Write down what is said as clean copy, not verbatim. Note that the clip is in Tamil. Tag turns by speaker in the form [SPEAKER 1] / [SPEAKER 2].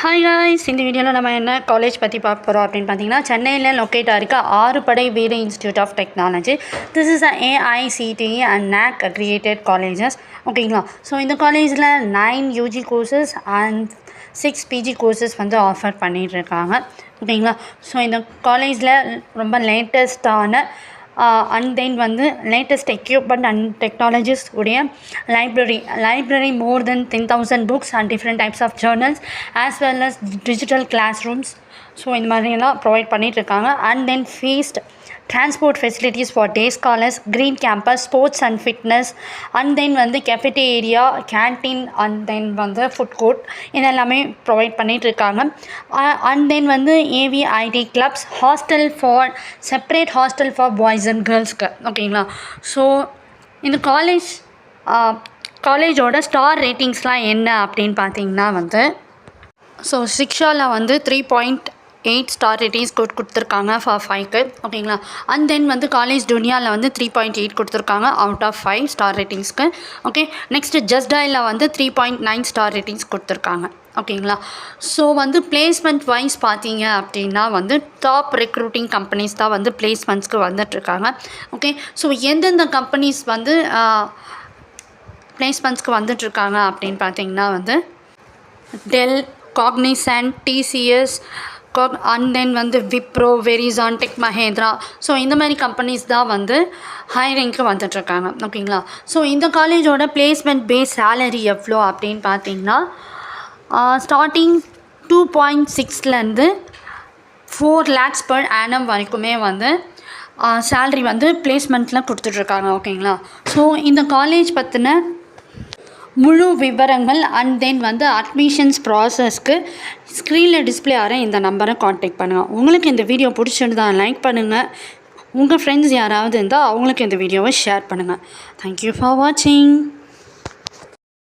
[SPEAKER 1] Hi guys, இந்த வீடியோவில் நம்ம என்ன காலேஜ் பற்றி பார்க்க போகிறோம் அப்படின்னு பார்த்தீங்கன்னா சென்னையில் லொக்கேட்டாக இருக்க Aarupadai Veedu institute of technology. This is AICTE and NAC accredited colleges. ஓகேங்களா. ஸோ இந்த காலேஜில் 9 UG courses and 6 PG courses வந்து ஆஃபர் பண்ணிகிட்ருக்காங்க. ஓகேங்களா. ஸோ இந்த காலேஜில் ரொம்ப லேட்டஸ்டான அண்ட் தென் வந்து லேட்டஸ்ட் எக்யூப்மெண்ட் அண்ட் டெக்னாலஜிஸ் உடைய library more than 10,000 books and different types of journals as well as digital classrooms. So இந்த மாதிரியெல்லாம் ப்ரொவைட் பண்ணிகிட்ருக்காங்க. And then first transport facilities for day scholars, green campus, sports and fitness, and then வந்து cafeteria, canteen, and then வந்து food court இதெல்லாமே ப்ரொவைட் பண்ணிகிட்ருக்காங்க. அண்ட் தென் வந்து AVIT clubs, separate hostel for boys and கேர்ள்ஸ்க்கு. ஓகேங்களா. ஸோ இந்த காலேஜோட ஸ்டார் ரேட்டிங்ஸ்லாம் என்ன அப்படின்னு பார்த்தீங்கன்னா வந்து ஸோ சிக்ஷாவில் வந்து 3.8 ஸ்டார் ரேட்டிங்ஸ் கொடுத்துருக்காங்க ஃபார் 5க்கு. ஓகேங்களா. அண்ட் தென் வந்து காலேஜ் துனியாவில் வந்து 3.8 கொடுத்துருக்காங்க அவுட் ஆஃப் 5 ஸ்டார் ரேட்டிங்ஸ்க்கு. ஓகே. நெக்ஸ்ட்டு ஜஸ்டாயில் வந்து 3.9 ஸ்டார் ரேட்டிங்ஸ் கொடுத்துருக்காங்க. ஓகேங்களா. ஸோ வந்து பிளேஸ்மெண்ட் வைஸ் பார்த்தீங்க அப்படின்னா வந்து டாப் ரெக்ரூட்டிங் கம்பெனிஸ் தான் வந்து பிளேஸ்மெண்ட்ஸ்க்கு வந்துட்டுருக்காங்க. ஓகே. ஸோ எந்தெந்த கம்பெனிஸ் வந்து பிளேஸ்மெண்ட்ஸ்க்கு வந்துட்டுருக்காங்க அப்படின்னு பார்த்தீங்கன்னா வந்து Dell, Cognizant, TCS, and then வந்து Wipro, Verizon, Tech Mahindra. So இந்த மாதிரி கம்பெனிஸ் தான் வந்து ஹைரிங்க்கு வந்துட்டுருக்காங்க. ஓகேங்களா. ஸோ இந்த காலேஜோட பிளேஸ்மெண்ட் பேஸ் சேலரி எவ்வளோ அப்படின்னு பார்த்தீங்கன்னா ஸ்டார்டிங் 2.6லேருந்து 4 lakhs per annum வரைக்குமே வந்து சேலரி வந்து பிளேஸ்மெண்ட்டில் கொடுத்துட்ருக்காங்க. ஓகேங்களா. ஸோ இந்த காலேஜ் பற்றின முழு விவரங்கள் அண்ட் தென் வந்து அட்மிஷன்ஸ் ப்ராசஸ்க்கு ஸ்க்ரீனில் டிஸ்பிளே ஆகிற இந்த நம்பரை காண்டாக்ட் பண்ணுங்கள். உங்களுக்கு இந்த வீடியோ பிடிச்சிருந்தா லைக் பண்ணுங்கள். உங்கள் ஃப்ரெண்ட்ஸ் யாராவது இருந்தால் அவங்களுக்கு இந்த வீடியோவை ஷேர் பண்ணுங்கள். தேங்க்யூ ஃபார் வாட்சிங்.